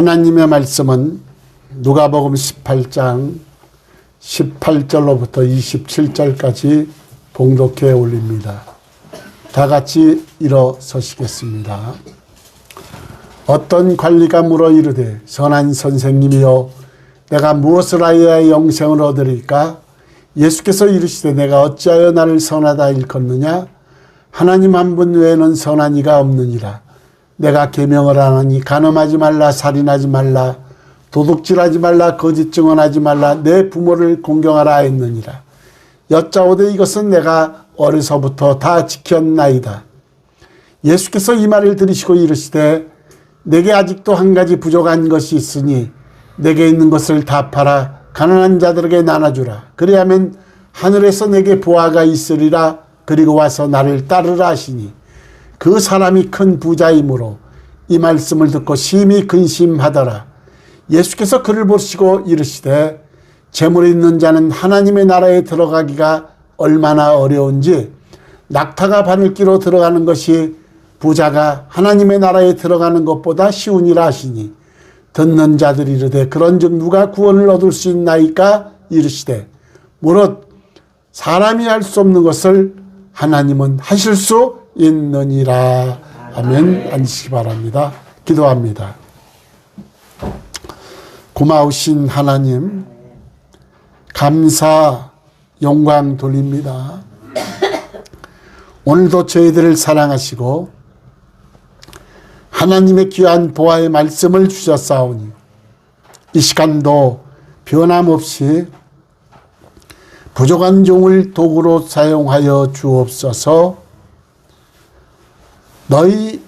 하나님의 말씀은 누가복음 18장 18절로부터 27절까지 봉독해 올립니다. 다 같이 일어서시겠습니다. 어떤 관리가 물어 이르되 선한 선생님이여 내가 무엇을 하여야 영생을 얻으리까? 예수께서 이르시되 내가 어찌하여 나를 선하다 일컫느냐? 하나님 한 분 외에는 선한 이가 없느니라. 내가 계명을 하나니 간음하지 말라, 살인하지 말라, 도둑질하지 말라, 거짓 증언하지 말라, 내 부모를 공경하라 했느니라. 여짜오되 이것은 내가 어려서부터 다 지켰나이다. 예수께서 이 말을 들으시고 이르시되 내게 아직도 한 가지 부족한 것이 있으니 내게 있는 것을 다 팔아 가난한 자들에게 나눠주라. 그리하면 하늘에서 내게 보화가 있으리라. 그리고 와서 나를 따르라 하시니 그 사람이 큰 부자이므로 이 말씀을 듣고 심히 근심하더라. 예수께서 그를 보시고 이르시되 재물 있는 자는 하나님의 나라에 들어가기가 얼마나 어려운지 낙타가 바늘기로 들어가는 것이 부자가 하나님의 나라에 들어가는 것보다 쉬우니라 하시니 듣는 자들이 이르되 그런즉 누가 구원을 얻을 수 있나이까? 이르시되 무릇 사람이 할 수 없는 것을 하나님은 하실 수 있느니라. 아멘. 앉으시기 바랍니다. 기도합니다. 고마우신 하나님, 감사 영광 돌립니다. 오늘도 저희들을 사랑하시고 하나님의 귀한 보화의 말씀을 주셨사오니 이 시간도 변함없이 부족한 종을 도구로 사용하여 주옵소서. 너희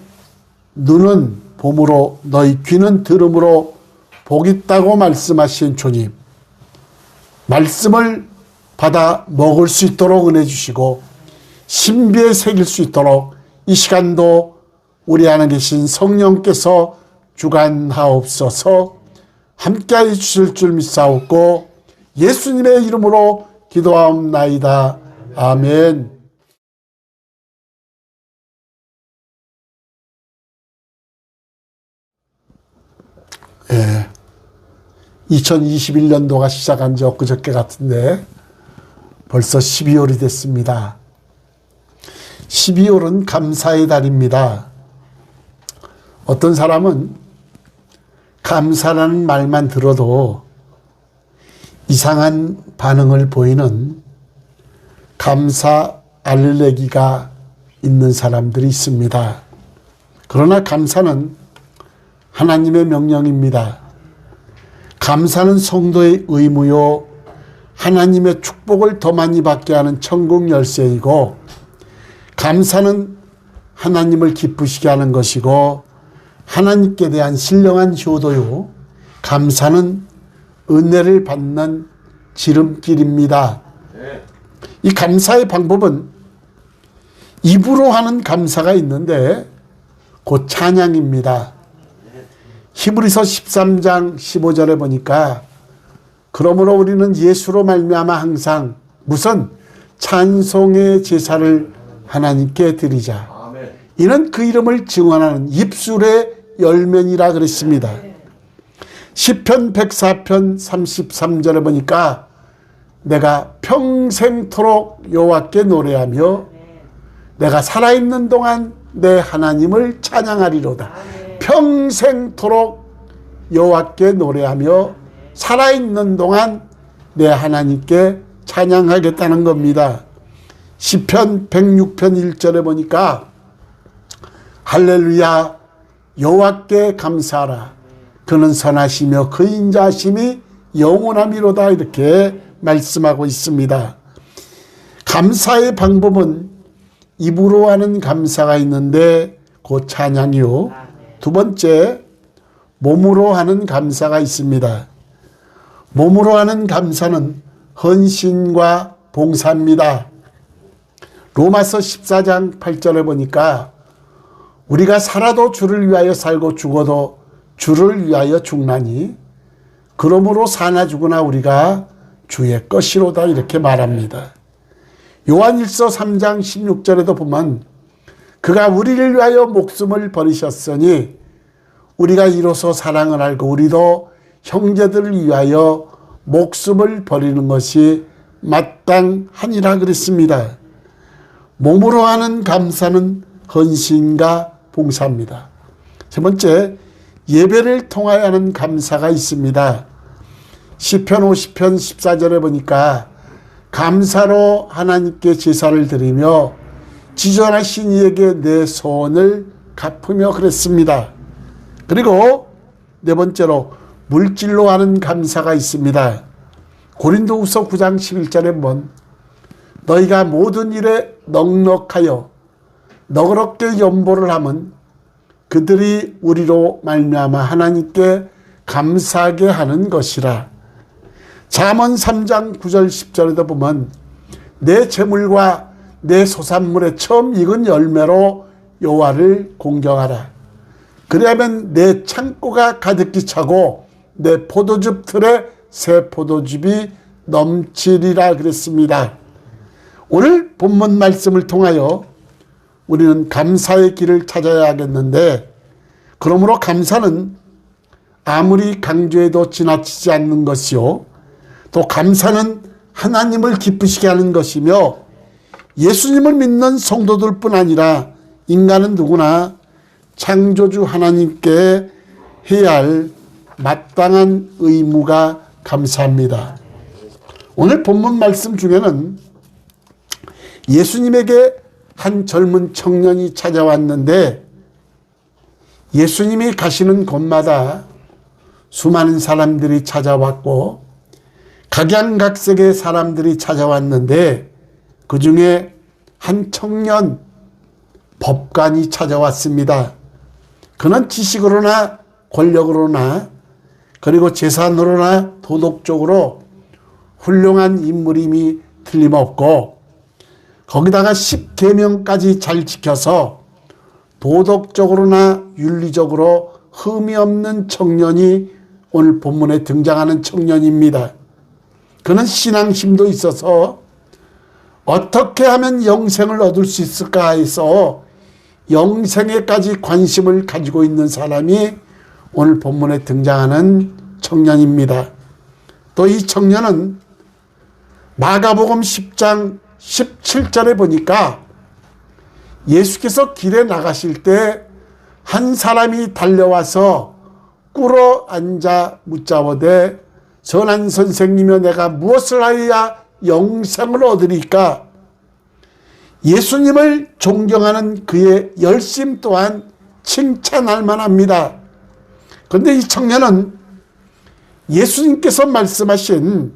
눈은 봄으로 너희 귀는 들음으로 복 있다고 말씀하신 주님, 말씀을 받아 먹을 수 있도록 은혜 주시고 신비에 새길 수 있도록 이 시간도 우리 안에 계신 성령께서 주관하옵소서. 함께하여 주실 줄 믿사옵고 예수님의 이름으로 기도하옵나이다. 아멘. 예, 2021년도가 시작한 지 엊그저께 같은데 벌써 12월이 됐습니다. 12월은 감사의 달입니다. 어떤 사람은 감사라는 말만 들어도 이상한 반응을 보이는 감사 알레르기가 있는 사람들이 있습니다. 그러나 감사는 하나님의 명령입니다. 감사는 성도의 의무요 하나님의 축복을 더 많이 받게 하는 천국 열쇠이고, 감사는 하나님을 기쁘시게 하는 것이고 하나님께 대한 신령한 효도요, 감사는 은혜를 받는 지름길입니다. 이 감사의 방법은 입으로 하는 감사가 있는데 곧 찬양입니다. 히브리서 13장 15절에 보니까 그러므로 우리는 예수로 말미암아 항상 무슨 찬송의 제사를 하나님께 드리자. 이는 그 이름을 증언하는 입술의 열매니라 그랬습니다. 시편 104편 33절에 보니까 내가 평생토록 여호와께 노래하며 내가 살아있는 동안 내 하나님을 찬양하리로다. 평생토록 여호와께 노래하며 살아있는 동안 내 하나님께 찬양하겠다는 겁니다. 시편 106편 1절에 보니까 할렐루야 여호와께 감사하라. 그는 선하시며 그 인자하심이 영원함이로다. 이렇게 말씀하고 있습니다. 감사의 방법은 입으로 하는 감사가 있는데 그 찬양이요. 두 번째, 몸으로 하는 감사가 있습니다. 몸으로 하는 감사는 헌신과 봉사입니다. 로마서 14장 8절에 보니까 우리가 살아도 주를 위하여 살고 죽어도 주를 위하여 죽나니 그러므로 사나 죽으나 우리가 주의 것이로다. 이렇게 말합니다. 요한일서 3장 16절에도 보면 그가 우리를 위하여 목숨을 버리셨으니 우리가 이로써 사랑을 알고 우리도 형제들을 위하여 목숨을 버리는 것이 마땅하니라 그랬습니다. 몸으로 하는 감사는 헌신과 봉사입니다. 세 번째, 예배를 통하여 하는 감사가 있습니다. 시편 50편 14절에 보니까 감사로 하나님께 제사를 드리며 지존하신 이에게 내 소원을 갚으며 그랬습니다. 그리고 네 번째로 물질로 하는 감사가 있습니다. 고린도후서 9장 11절에 보면 너희가 모든 일에 넉넉하여 너그럽게 연보를 하면 그들이 우리로 말미암아 하나님께 감사하게 하는 것이라. 잠언 3장 9절 10절에도 보면 내 재물과 내 소산물의 처음 익은 열매로 여호와를 공경하라. 그리하면 내 창고가 가득히 차고 내 포도즙 틀에 새 포도즙이 넘치리라 그랬습니다. 오늘 본문 말씀을 통하여 우리는 감사의 길을 찾아야 하겠는데, 그러므로 감사는 아무리 강조해도 지나치지 않는 것이요, 또 감사는 하나님을 기쁘시게 하는 것이며 예수님을 믿는 성도들뿐 아니라 인간은 누구나 창조주 하나님께 해야 할 마땅한 의무가 감사합니다. 오늘 본문 말씀 중에는 예수님에게 한 젊은 청년이 찾아왔는데, 예수님이 가시는 곳마다 수많은 사람들이 찾아왔고 각양각색의 사람들이 찾아왔는데, 그 중에 한 청년 법관이 찾아왔습니다. 그는 지식으로나 권력으로나 그리고 재산으로나 도덕적으로 훌륭한 인물임이 틀림없고, 거기다가 10계명까지 잘 지켜서 도덕적으로나 윤리적으로 흠이 없는 청년이 오늘 본문에 등장하는 청년입니다. 그는 신앙심도 있어서 어떻게 하면 영생을 얻을 수 있을까 해서 영생에까지 관심을 가지고 있는 사람이 오늘 본문에 등장하는 청년입니다. 또 이 청년은 마가복음 10장 17절에 보니까 예수께서 길에 나가실 때 한 사람이 달려와서 꿇어 앉아 묻자오되 선한 선생님이여 내가 무엇을 하여야 영생을 얻으리까? 예수님을 존경하는 그의 열심 또한 칭찬할 만합니다. 그런데 이 청년은 예수님께서 말씀하신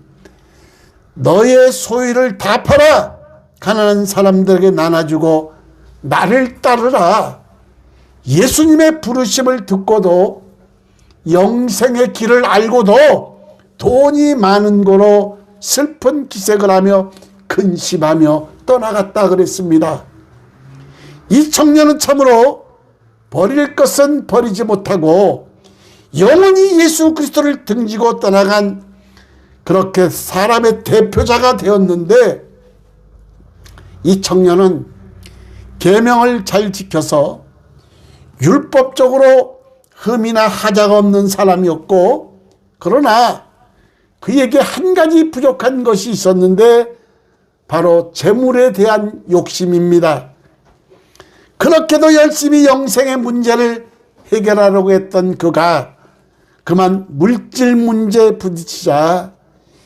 너의 소유를 다 팔아 가난한 사람들에게 나눠주고 나를 따르라, 예수님의 부르심을 듣고도 영생의 길을 알고도 돈이 많은 거로 슬픈 기색을 하며 근심하며 떠나갔다 그랬습니다. 이 청년은 참으로 버릴 것은 버리지 못하고 영원히 예수 그리스도를 등지고 떠나간 그렇게 사람의 대표자가 되었는데, 이 청년은 계명을 잘 지켜서 율법적으로 흠이나 하자가 없는 사람이었고, 그러나 그에게 한 가지 부족한 것이 있었는데 바로 재물에 대한 욕심입니다. 그렇게도 열심히 영생의 문제를 해결하려고 했던 그가 그만 물질 문제에 부딪히자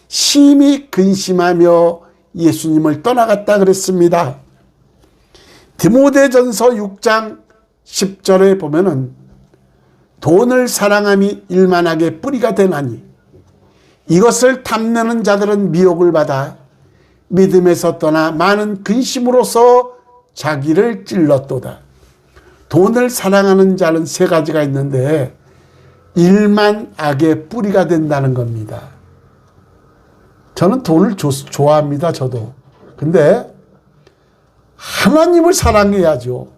심히 근심하며 예수님을 떠나갔다 그랬습니다. 디모데전서 6장 10절에 보면은 돈을 사랑함이 일만하게 뿌리가 되나니 이것을 탐내는 자들은 미혹을 받아 믿음에서 떠나 많은 근심으로서 자기를 찔렀도다. 돈을 사랑하는 자는 세 가지가 있는데 일만 악의 뿌리가 된다는 겁니다. 저는 돈을 좋아합니다. 저도. 근데 하나님을 사랑해야죠.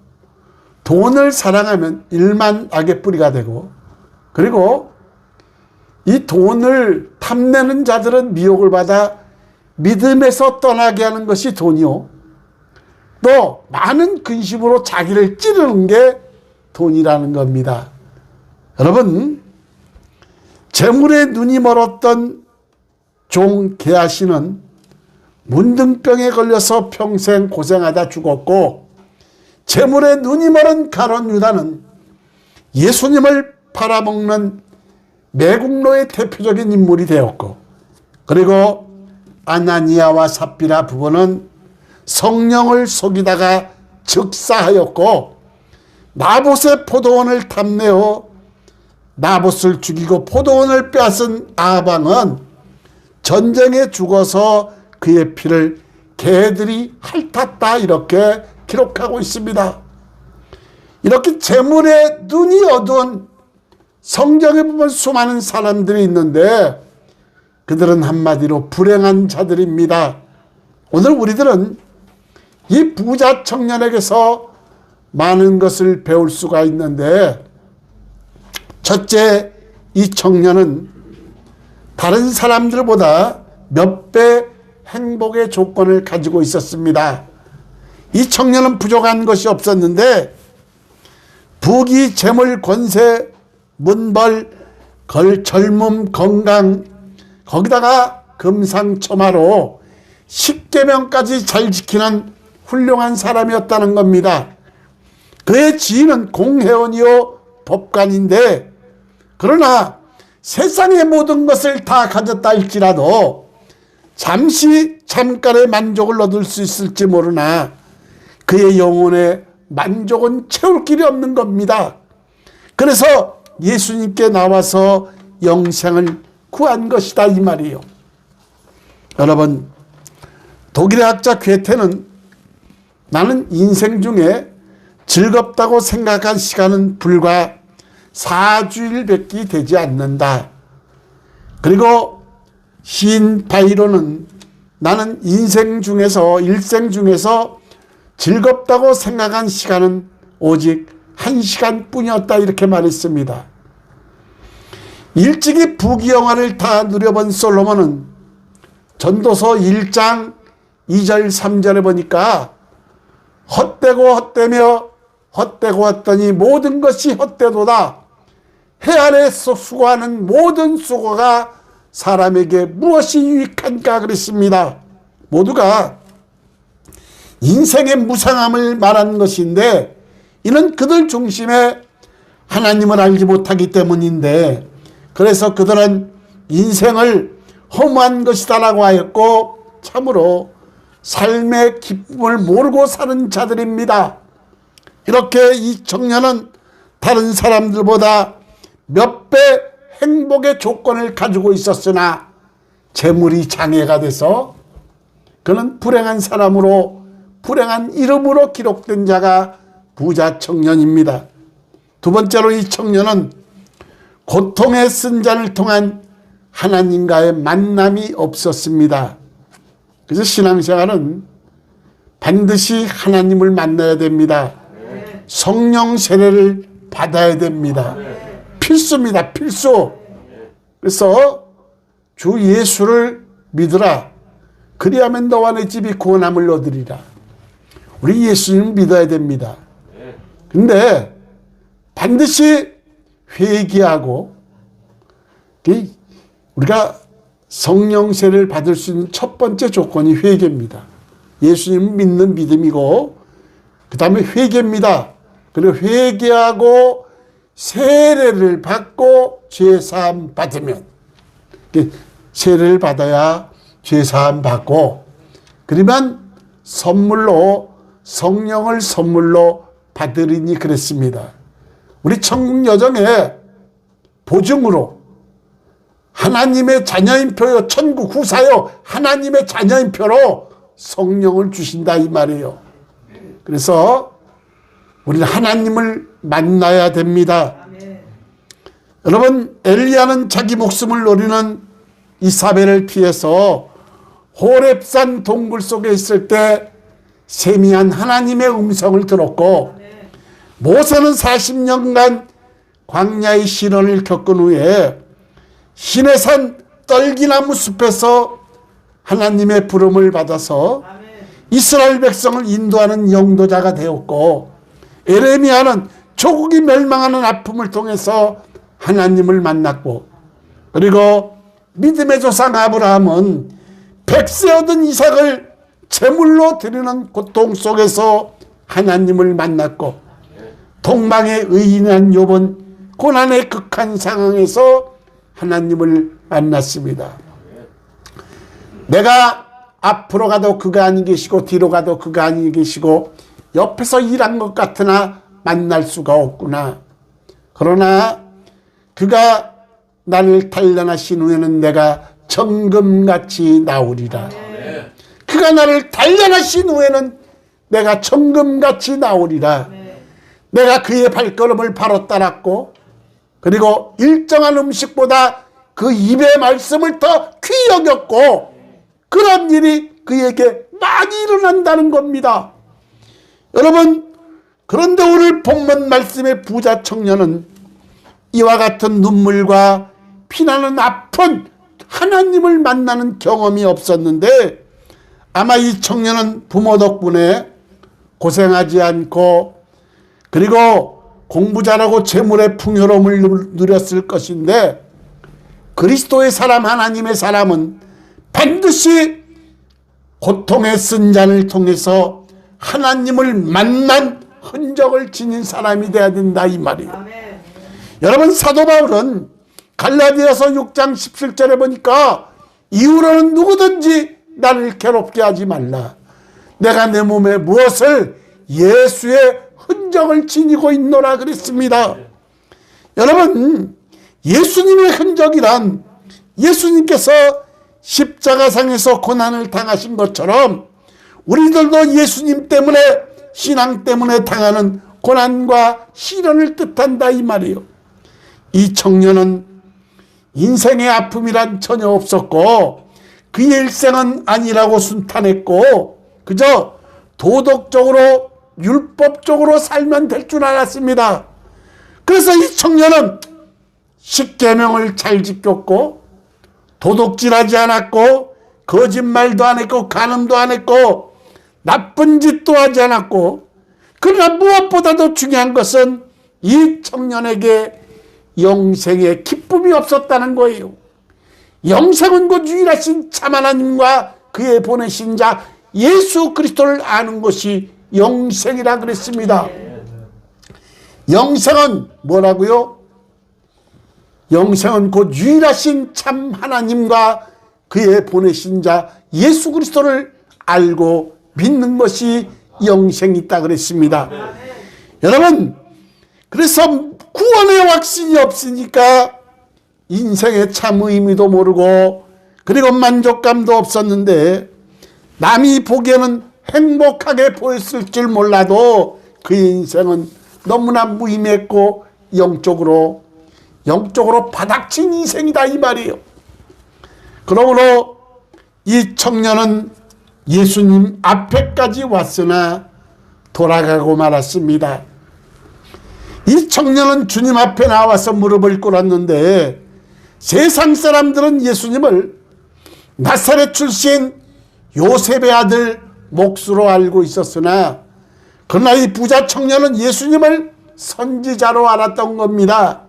돈을 사랑하면 일만 악의 뿌리가 되고, 그리고 이 돈을 탐내는 자들은 미혹을 받아 믿음에서 떠나게 하는 것이 돈이요, 또 많은 근심으로 자기를 찌르는 게 돈이라는 겁니다. 여러분, 재물에 눈이 멀었던 종 게하시는 문둥병에 걸려서 평생 고생하다 죽었고, 재물에 눈이 멀은 가룟 유다는 예수님을 팔아먹는 매국노의 대표적인 인물이 되었고, 그리고 아나니아와 삽비라 부부는 성령을 속이다가 즉사하였고, 나봇의 포도원을 탐내어 나봇을 죽이고 포도원을 빼앗은 아방은 전쟁에 죽어서 그의 피를 개들이 핥았다, 이렇게 기록하고 있습니다. 이렇게 재물에 눈이 어두운 성경에 보면 수많은 사람들이 있는데 그들은 한마디로 불행한 자들입니다. 오늘 우리들은 이 부자 청년에게서 많은 것을 배울 수가 있는데, 첫째, 이 청년은 다른 사람들보다 몇 배 행복의 조건을 가지고 있었습니다. 이 청년은 부족한 것이 없었는데 부귀, 재물, 권세, 문벌, 젊음, 건강, 거기다가 금상첨화로 십계명까지 잘 지키는 훌륭한 사람이었다는 겁니다. 그의 지인은 공회원이요 법관인데, 그러나 세상의 모든 것을 다 가졌다 할지라도 잠시 잠깐의 만족을 얻을 수 있을지 모르나 그의 영혼의 만족은 채울 길이 없는 겁니다. 그래서 예수님께 나와서 영생을 구한 것이다, 이 말이에요. 여러분, 독일의 학자 괴테는 나는 인생 중에 즐겁다고 생각한 시간은 불과 4주일밖에 되지 않는다. 그리고 시인 바이론은 나는 일생 중에서 즐겁다고 생각한 시간은 오직 1시간 뿐이었다, 이렇게 말했습니다. 일찍이 부귀영화를 다 누려본 솔로몬은 전도서 1장 2절 3절에 보니까 헛되고 헛되며 헛되고 헛되니 모든 것이 헛되도다. 해 아래에서 수고하는 모든 수고가 사람에게 무엇이 유익한가 그랬습니다. 모두가 인생의 무상함을 말하는 것인데, 이는 그들 중심에 하나님을 알지 못하기 때문인데, 그래서 그들은 인생을 허무한 것이다라고 하였고, 참으로 삶의 기쁨을 모르고 사는 자들입니다. 이렇게 이 청년은 다른 사람들보다 몇 배 행복의 조건을 가지고 있었으나 재물이 장애가 돼서 그는 불행한 사람으로, 불행한 이름으로 기록된 자가 부자 청년입니다. 두 번째로 이 청년은 고통의 쓴잔을 통한 하나님과의 만남이 없었습니다. 그래서 신앙생활은 반드시 하나님을 만나야 됩니다. 성령 세례를 받아야 됩니다. 필수입니다. 필수. 그래서 주 예수를 믿으라. 그리하면 너와 내 집이 구원함을 얻으리라. 우리 예수님 믿어야 됩니다. 근데 반드시 회개하고, 우리가 성령 세례를 받을 수 있는 첫 번째 조건이 회개입니다. 예수님 믿는 믿음이고, 그 다음에 회개입니다. 그리고 회개하고 세례를 받고 죄사함 받으면, 세례를 받아야 죄사함 받고, 그러면 선물로 성령을 선물로 받으리니 그랬습니다. 우리 천국 여정에 보증으로 하나님의 자녀인 표요, 천국 후사요, 하나님의 자녀인 표로 성령을 주신다, 이 말이에요. 그래서 우리는 하나님을 만나야 됩니다. 여러분, 엘리야는 자기 목숨을 노리는 이사벨을 피해서 호렙산 동굴 속에 있을 때 세미한 하나님의 음성을 들었고, 모세는 40년간 광야의 시련을 겪은 후에 시내산 떨기나무 숲에서 하나님의 부름을 받아서 이스라엘 백성을 인도하는 영도자가 되었고, 에레미야는 조국이 멸망하는 아픔을 통해서 하나님을 만났고, 그리고 믿음의 조상 아브라함은 백세 얻은 이삭을 제물로 드리는 고통 속에서 하나님을 만났고, 동방의 의인한 욥은 고난의 극한 상황에서 하나님을 만났습니다. 내가 앞으로 가도 그가 아니 계시고 뒤로 가도 그가 아니 계시고 옆에서 일한 것 같으나 만날 수가 없구나. 그러나 그가 나를 단련하신 후에는 내가 정금같이 나오리라. 그가 나를 단련하신 후에는 내가 정금같이 나오리라. 내가 그의 발걸음을 바로 따랐고, 그리고 일정한 음식보다 그 입의 말씀을 더 귀히 여겼고, 그런 일이 그에게 많이 일어난다는 겁니다. 여러분, 그런데 오늘 본문 말씀의 부자 청년은 이와 같은 눈물과 피나는 아픈 하나님을 만나는 경험이 없었는데, 아마 이 청년은 부모 덕분에 고생하지 않고, 그리고 공부 잘하고 재물의 풍요로움을 누렸을 것인데, 그리스도의 사람, 하나님의 사람은 반드시 고통의 쓴잔을 통해서 하나님을 만난 흔적을 지닌 사람이 되어야 된다, 이 말이에요. 아멘. 여러분, 사도 바울은 갈라디아서 6장 17절에 보니까 이후로는 누구든지 나를 괴롭게 하지 말라. 내가 내 몸에 무엇을 예수의 흔적을 지니고 있노라 그랬습니다. 여러분, 예수님의 흔적이란 예수님께서 십자가상에서 고난을 당하신 것처럼 우리들도 예수님 때문에, 신앙 때문에 당하는 고난과 시련을 뜻한다, 이 말이에요. 이 청년은 인생의 아픔이란 전혀 없었고 그의 일생은 아니라고 순탄했고 그저 도덕적으로 율법적으로 살면 될 줄 알았습니다. 그래서 이 청년은 십계명을 잘 지켰고 도둑질하지 않았고 거짓말도 안 했고 간음도 안 했고 나쁜 짓도 하지 않았고, 그러나 무엇보다도 중요한 것은 이 청년에게 영생의 기쁨이 없었다는 거예요. 영생은 곧 유일하신 참 하나님과 그의 보내신 자 예수 그리스도를 아는 것이 영생이라 그랬습니다. 영생은 뭐라고요? 영생은 곧 유일하신 참 하나님과 그의 보내신 자 예수 그리스도를 알고 믿는 것이 영생이 있다 그랬습니다. 여러분, 그래서 구원의 확신이 없으니까 인생의 참 의미도 모르고 그리고 만족감도 없었는데, 남이 보기에는 행복하게 보였을 줄 몰라도 그 인생은 너무나 무의미했고 영적으로 바닥친 인생이다, 이 말이에요. 그러므로 이 청년은 예수님 앞에까지 왔으나 돌아가고 말았습니다. 이 청년은 주님 앞에 나와서 무릎을 꿇었는데, 세상 사람들은 예수님을 나사렛 출신 요셉의 아들 몫으로 알고 있었으나, 그러나 이 부자 청년은 예수님을 선지자로 알았던 겁니다.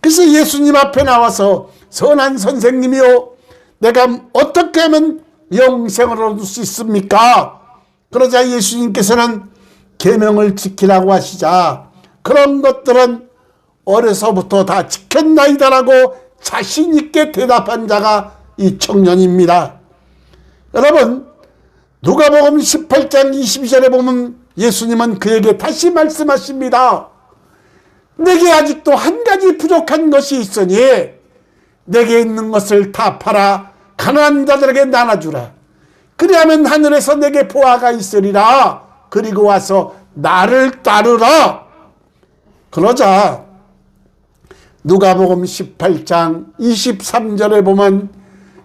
그래서 예수님 앞에 나와서 선한 선생님이요, 내가 어떻게 하면 영생을 얻을 수 있습니까? 그러자 예수님께서는 계명을 지키라고 하시자, 그런 것들은 어려서부터 다 지켰나이다라고 자신 있게 대답한 자가 이 청년입니다. 여러분, 누가복음 18장 22절에 보면 예수님은 그에게 다시 말씀하십니다. 내게 아직도 한 가지 부족한 것이 있으니 내게 있는 것을 다 팔아 가난한 자들에게 나눠주라. 그리하면 하늘에서 내게 보화가 있으리라. 그리고 와서 나를 따르라. 그러자 누가복음 18장 23절에 보면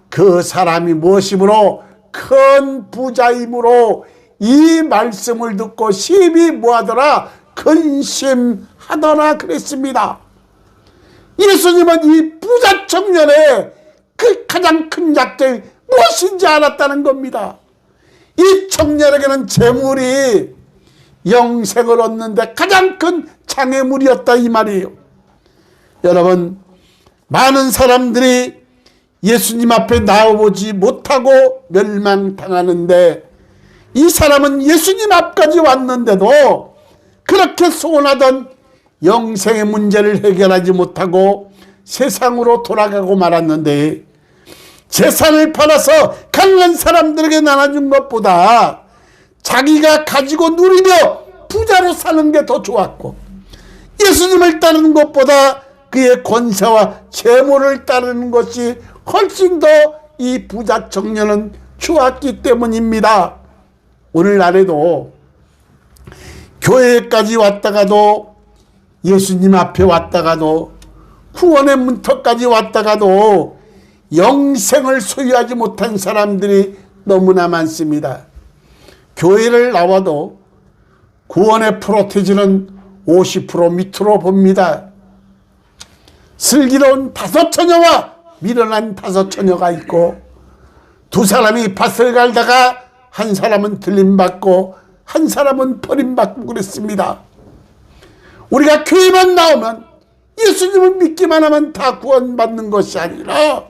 그 사람이 무엇이므로 큰 부자이므로 이 말씀을 듣고 심히 뭐하더라? 근심하더라 그랬습니다. 예수님은 이 부자 청년의 그 가장 큰 약점이 무엇인지 알았다는 겁니다. 이 청년에게는 재물이 영생을 얻는데 가장 큰 장애물이었다, 이 말이에요. 여러분, 많은 사람들이 예수님 앞에 나오지 못하고 멸망당하는데, 이 사람은 예수님 앞까지 왔는데도 그렇게 소원하던 영생의 문제를 해결하지 못하고 세상으로 돌아가고 말았는데, 재산을 팔아서 가난한 사람들에게 나눠준 것보다 자기가 가지고 누리며 부자로 사는 게 더 좋았고, 예수님을 따르는 것보다 그의 권세와 재물을 따르는 것이 훨씬 더 이 부자 청년은 좋았기 때문입니다. 오늘날에도 교회까지 왔다가도, 예수님 앞에 왔다가도, 구원의 문턱까지 왔다가도 영생을 소유하지 못한 사람들이 너무나 많습니다. 교회를 나와도 구원의 프로테지는 50% 밑으로 봅니다. 슬기로운 5처녀와 미련한 5처녀가 있고, 두 사람이 밭을 갈다가 한 사람은 들림받고 한 사람은 버림받고 그랬습니다. 우리가 교회만 나오면, 예수님을 믿기만 하면 다 구원받는 것이 아니라,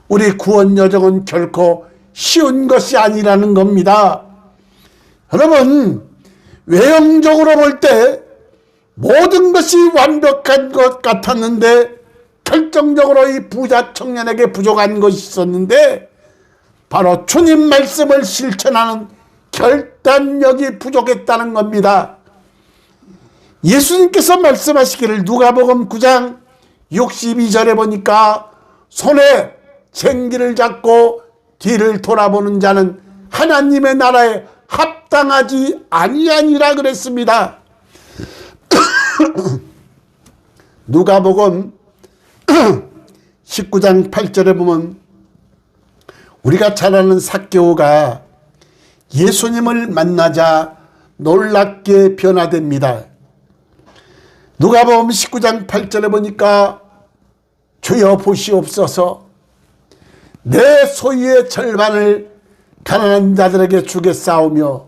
우리 구원 여정은 결코 쉬운 것이 아니라는 겁니다. 여러분, 외형적으로 볼 때 모든 것이 완벽한 것 같았는데, 결정적으로 이 부자 청년에게 부족한 것이 있었는데, 바로 주님 말씀을 실천하는 결단력이 부족했다는 겁니다. 예수님께서 말씀하시기를 누가복음 9장 62절에 보니까, 손에 쟁기를 잡고 뒤를 돌아보는 자는 하나님의 나라에 합당하지 아니하니라 그랬습니다. 누가복음 19장 8절에 보면, 우리가 잘 아는 삭개오가 예수님을 만나자 놀랍게 변화됩니다. 누가복음 19장 8절에 보니까, 주여 보시옵소서, 내 소유의 절반을 가난한 자들에게 주겠사오며,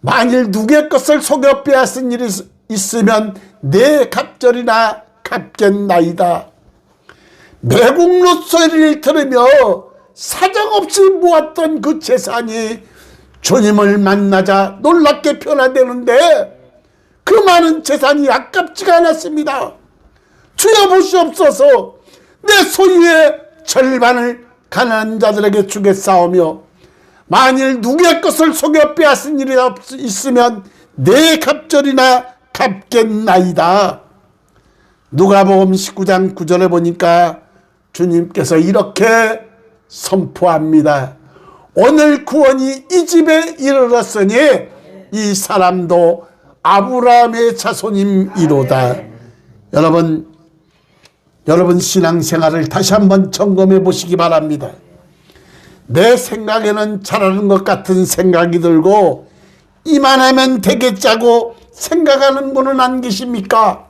만일 누구의 것을 속여 빼앗은 일이 있으면 내 갑절이나 갚겠나이다. 매국노 소리를 들으며 사정없이 모았던 그 재산이 주님을 만나자 놀랍게 변화되는데, 그 많은 재산이 아깝지가 않았습니다. 주여 보시옵소서, 내 소유의 절반을 가난한 자들에게 주겠사오며, 만일 누구의 것을 속여 빼앗은 일이 있으면 내 갑절이나 갚겠나이다. 누가복음 19장 9절에 보니까 주님께서 이렇게 선포합니다. 오늘 구원이 이 집에 이르렀으니 이 사람도 아브라함의 자손임이로다. 여러분 신앙생활을 다시 한번 점검해 보시기 바랍니다. 내 생각에는 잘하는 것 같은 생각이 들고, 이만하면 되겠자고 생각하는 분은 안 계십니까?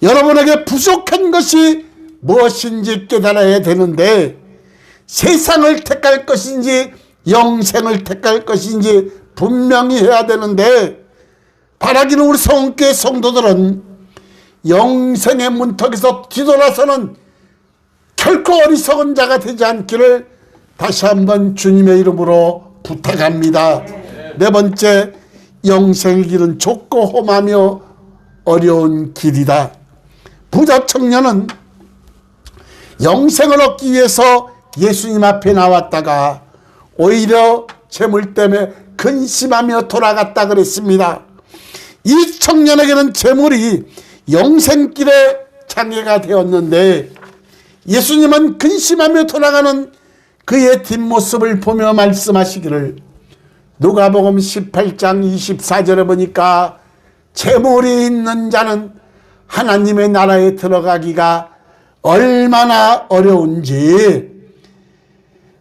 여러분에게 부족한 것이 무엇인지 깨달아야 되는데, 세상을 택할 것인지 영생을 택할 것인지 분명히 해야 되는데, 바라기는 우리 성교회 성도들은 영생의 문턱에서 뒤돌아서는 결코 어리석은 자가 되지 않기를 다시 한번 주님의 이름으로 부탁합니다. 네 번째, 영생의 길은 좁고 험하며 어려운 길이다. 부자 청년은 영생을 얻기 위해서 예수님 앞에 나왔다가 오히려 재물 때문에 근심하며 돌아갔다 그랬습니다. 이 청년에게는 재물이 영생길의 장애가 되었는데, 예수님은 근심하며 돌아가는 그의 뒷모습을 보며 말씀하시기를, 누가복음 18장 24절에 보니까, 재물이 있는 자는 하나님의 나라에 들어가기가 얼마나 어려운지,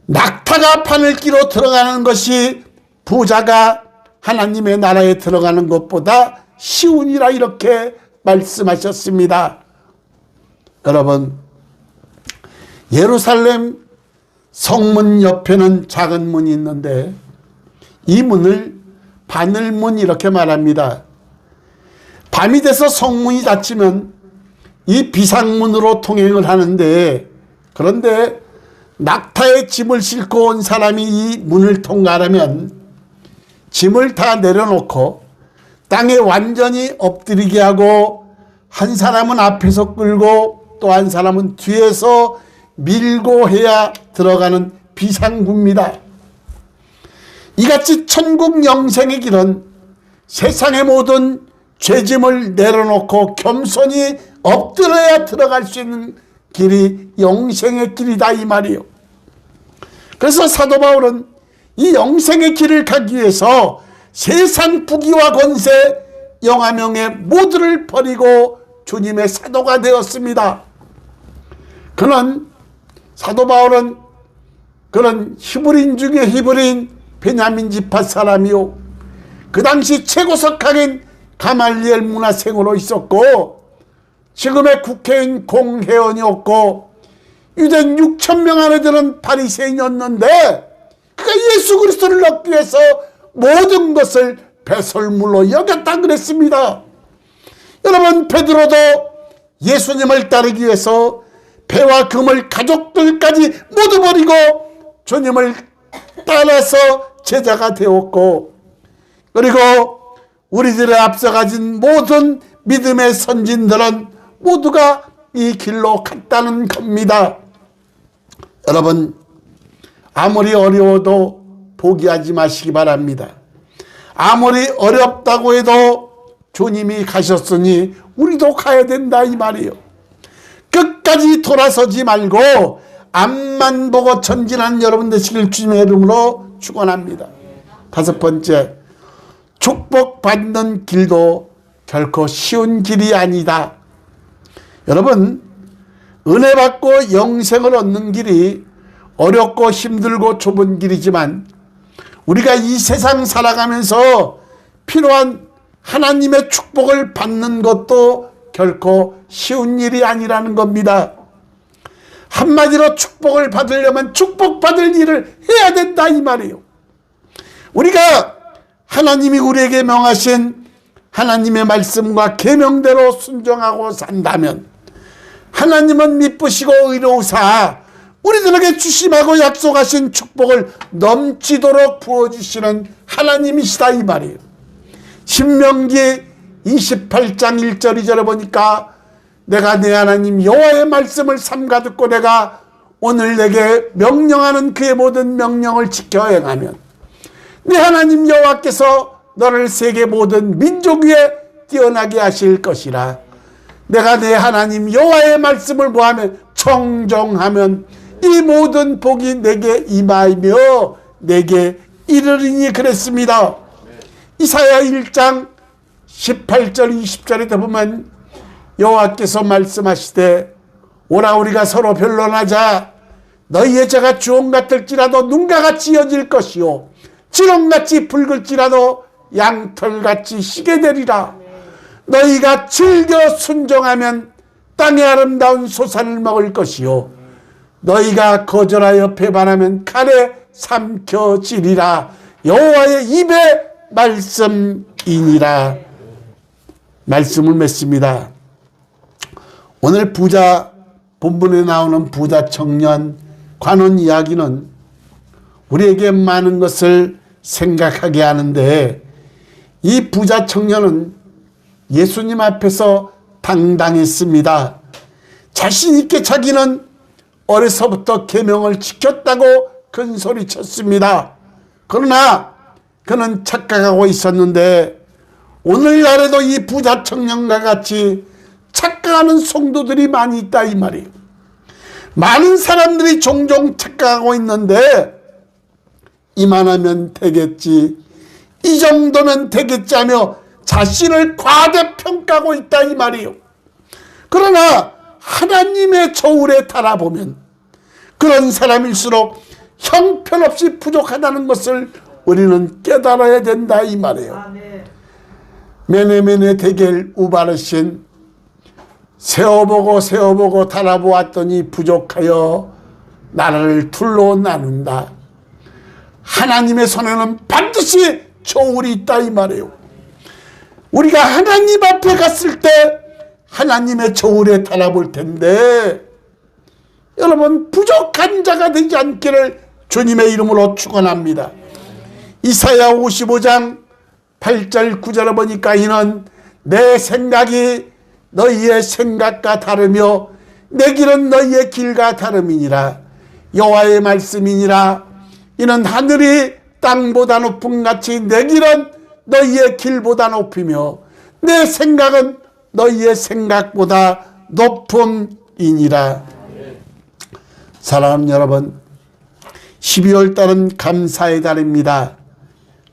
낙타가 바늘 끼로 들어가는 것이 부자가 하나님의 나라에 들어가는 것보다 쉬우니라, 이렇게 말씀하셨습니다. 여러분, 예루살렘 성문 옆에는 작은 문이 있는데, 이 문을 바늘문 이렇게 말합니다. 밤이 돼서 성문이 닫히면 이 비상문으로 통행을 하는데, 그런데 낙타에 짐을 싣고 온 사람이 이 문을 통과하려면 짐을 다 내려놓고 땅에 완전히 엎드리게 하고, 한 사람은 앞에서 끌고 또 한 사람은 뒤에서 밀고 해야 들어가는 비상구입니다. 이같이 천국 영생의 길은 세상의 모든 죄짐을 내려놓고 겸손히 엎드려야 들어갈 수 있는 길이 영생의 길이다, 이 말이요. 그래서 사도 바울은 이 영생의 길을 가기 위해서 세상 부귀와 권세, 영화명예 모두를 버리고 주님의 사도가 되었습니다. 사도 바울은 그런 히브리인 중에 히브리인 베냐민 지파 사람이요, 그 당시 최고석학인 가말리엘 문화생으로 있었고, 지금의 국회의원 공회원이었고, 유대인 6,000명 안에 드는 바리새인이었는데, 그가 예수 그리스도를 얻기 위해서 모든 것을 배설물로 여겼다 그랬습니다. 여러분, 베드로도 예수님을 따르기 위해서 배와 금을 가족들까지 모두 버리고 주님을 따라서 제자가 되었고, 그리고 우리들의 앞서 가진 모든 믿음의 선진들은 모두가 이 길로 갔다는 겁니다. 여러분, 아무리 어려워도 포기하지 마시기 바랍니다. 아무리 어렵다고 해도 주님이 가셨으니 우리도 가야 된다, 이 말이에요. 끝까지 돌아서지 말고 앞만 보고 전진하는 여러분 되시길 주님의 이름으로 축원합니다. 다섯 번째, 축복받는 길도 결코 쉬운 길이 아니다. 여러분, 은혜 받고 영생을 얻는 길이 어렵고 힘들고 좁은 길이지만, 우리가 이 세상 살아가면서 필요한 하나님의 축복을 받는 것도 결코 쉬운 일이 아니라는 겁니다. 한마디로 축복을 받으려면 축복받을 일을 해야 된다, 이 말이에요. 우리가 하나님이 우리에게 명하신 하나님의 말씀과 계명대로 순종하고 산다면, 하나님은 미쁘시고 의로우사 우리들에게 주심하고 약속하신 축복을 넘치도록 부어주시는 하나님이시다, 이 말이에요. 신명기 28장 1절 2절에 보니까, 내가 내 하나님 여호와의 말씀을 삼가 듣고 내가 오늘 내게 명령하는 그의 모든 명령을 지켜 행하면 내 하나님 여호와께서 너를 세계 모든 민족 위에 뛰어나게 하실 것이라. 내가 내 하나님 여호와의 말씀을 모하며 청정하면 이 모든 복이 내게 임하며 내게 이르리니 그랬습니다. 이사야 1장 18절 20절에 보면 여호와께서 말씀하시되, 오라 우리가 서로 변론하자. 너희의 죄가 주홍 같을지라도 눈과 같이 여질 것이요 지렁같이 붉을지라도 양털같이 희게 되리라. 너희가 즐겨 순종하면 땅의 아름다운 소산을 먹을 것이요 너희가 거절하여 배반하면 칼에 삼켜지리라. 여호와의 입의 말씀이니라. 말씀을 맺습니다. 오늘 부자 본문에 나오는 부자 청년 관원 이야기는 우리에게 많은 것을 생각하게 하는데, 이 부자 청년은 예수님 앞에서 당당했습니다. 자신 있게 자기는 어려서부터 계명을 지켰다고 큰 소리 쳤습니다. 그러나 그는 착각하고 있었는데, 오늘날에도 이 부자 청년과 같이 착각하는 성도들이 많이 있다, 이 말이에요. 많은 사람들이 종종 착각하고 있는데, 이만하면 되겠지, 이 정도면 되겠지 하며 자신을 과대평가하고 있다, 이 말이에요. 그러나 하나님의 저울에 달아보면 그런 사람일수록 형편없이 부족하다는 것을 우리는 깨달아야 된다, 이 말이에요. 메네메네 데겔 우바르신, 세어보고 달아보았더니 부족하여 나라를 둘로 나눈다. 하나님의 손에는 반드시 저울이 있다, 이 말이에요. 우리가 하나님 앞에 갔을 때 하나님의 저울에 달아볼 텐데 여러분 부족한 자가 되지 않기를 주님의 이름으로 축원합니다. 이사야 55장 8절 9절을 보니까 이는 내 생각이 너희의 생각과 다르며 내 길은 너희의 길과 다름이니라. 여호와의 말씀이니라. 이는 하늘이 땅보다 높음 같이 내 길은 너희의 길보다 높이며 내 생각은 너희의 생각보다 높음이니라. 사랑하는 여러분, 12월 달은 감사의 달입니다.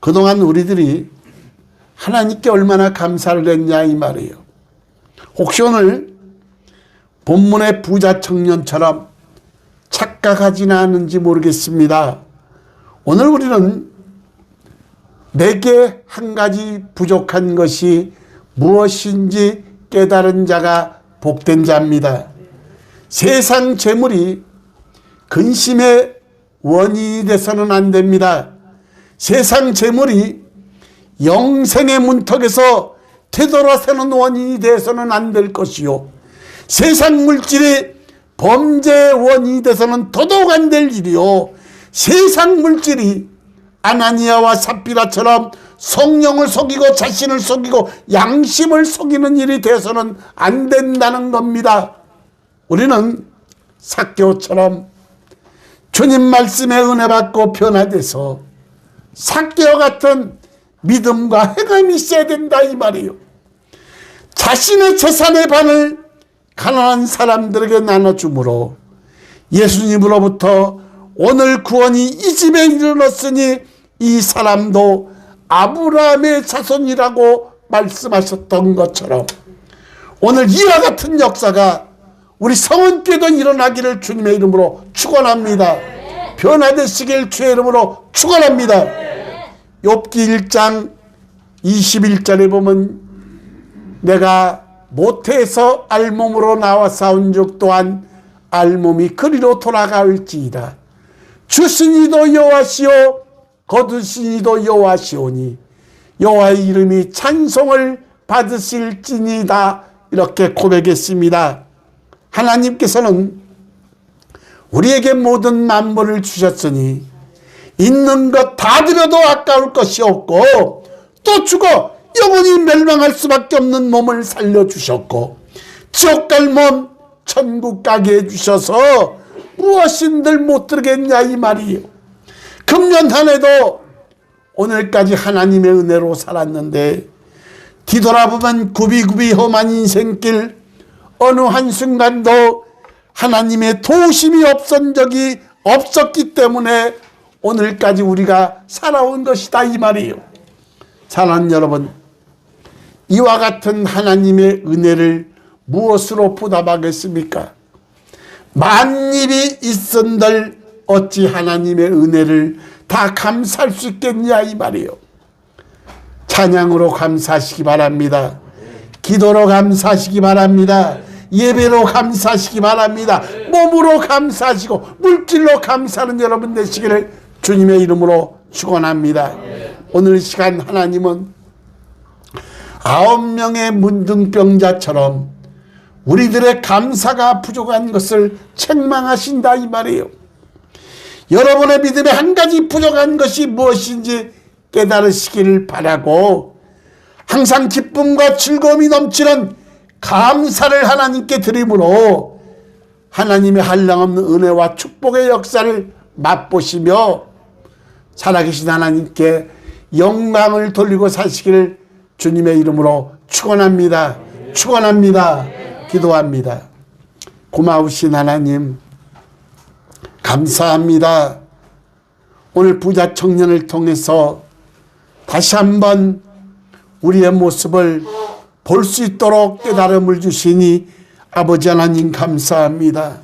그동안 우리들이 하나님께 얼마나 감사를 했냐 이 말이에요. 혹시 오늘 본문의 부자 청년처럼 착각하지는 않은지 모르겠습니다. 오늘 우리는 내게 한 가지 부족한 것이 무엇인지 깨달은 자가 복된 자입니다. 세상 재물이 근심의 원인이 돼서는 안 됩니다. 세상 재물이 영생의 문턱에서 되돌아서는 원인이 돼서는 안 될 것이요, 세상 물질이 범죄의 원인이 돼서는 더더욱 안 될 일이요, 세상 물질이 아나니아와 삽비라처럼 성령을 속이고 자신을 속이고 양심을 속이는 일이 돼서는 안 된다는 겁니다. 우리는 삭개오처럼 주님 말씀에 은혜 받고 변화돼서 삭개오 같은 믿음과 행함이 있어야 된다 이 말이에요. 자신의 재산의 반을 가난한 사람들에게 나눠주므로 예수님으로부터 오늘 구원이 이 집에 이르렀으니 이 사람도 아브라함의 자손이라고 말씀하셨던 것처럼 오늘 이와 같은 역사가 우리 성원께도 일어나기를 주님의 이름으로 축원합니다. 변화되시길 주의 이름으로 축원합니다. 욥기 1장 21절에 보면 내가 모태에서 알몸으로 나와 싸운즉 또한 알몸이 그리로 돌아갈지이다. 주시니도 여호와시오 거두시니도 여호와시오니 여호와의 이름이 찬송을 받으실지니이다. 이렇게 고백했습니다. 하나님께서는 우리에게 모든 만물을 주셨으니 있는 것 다 드려도 아까울 것이 없고 또 죽어 영원히 멸망할 수밖에 없는 몸을 살려주셨고 지옥 갈 몸 천국 가게 해주셔서 무엇인들 못 들겠냐 이 말이에요. 금년 한 해도 오늘까지 하나님의 은혜로 살았는데 뒤돌아보면 굽이굽이 험한 인생길 어느 한순간도 하나님의 도우심이 없은 적이 없었기 때문에 오늘까지 우리가 살아온 것이다 이 말이에요. 사랑하는 여러분, 이와 같은 하나님의 은혜를 무엇으로 보답하겠습니까? 만일이 있은들 어찌 하나님의 은혜를 다 감사할 수 있겠냐 이 말이에요. 찬양으로 감사하시기 바랍니다. 기도로 감사하시기 바랍니다. 예배로 감사하시기 바랍니다. 몸으로 감사하시고 물질로 감사하는 여러분 되시기를 주님의 이름으로 축원합니다. 오늘 시간 하나님은 9명의 문둥병자처럼 우리들의 감사가 부족한 것을 책망하신다 이 말이에요. 여러분의 믿음에 한 가지 부족한 것이 무엇인지 깨달으시기를 바라고 항상 기쁨과 즐거움이 넘치는 감사를 하나님께 드림으로 하나님의 한량없는 은혜와 축복의 역사를 맛보시며 살아계신 하나님께 영광을 돌리고 사시기를 주님의 이름으로 축원합니다. 축원합니다. 기도합니다. 고마우신 하나님 감사합니다. 오늘 부자 청년을 통해서 다시 한번 우리의 모습을 볼 수 있도록 깨달음을 주시니 아버지 하나님 감사합니다.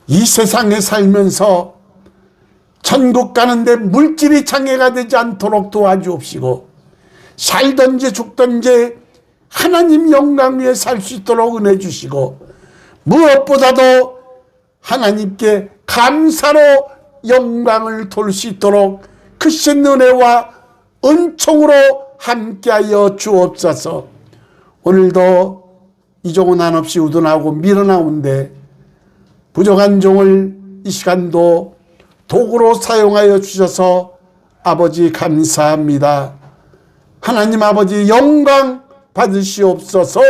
이 세상에 살면서 천국 가는데 물질이 장애가 되지 않도록 도와주옵시고 살든지 죽든지 하나님 영광 위에 살 수 있도록 은혜 주시고 무엇보다도 하나님께 감사로 영광을 돌 수 있도록 크신 은혜와 은총으로 함께하여 주옵소서. 오늘도 이 종은 한없이 우둔하고 미련하온데 부족한 종을 이 시간도 도구로 사용하여 주셔서 아버지 감사합니다. 하나님 아버지 영광 받으시옵소서.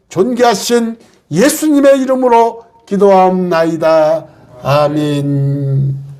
존귀하신 예수님의 이름으로 기도하옵나이다. 아멘.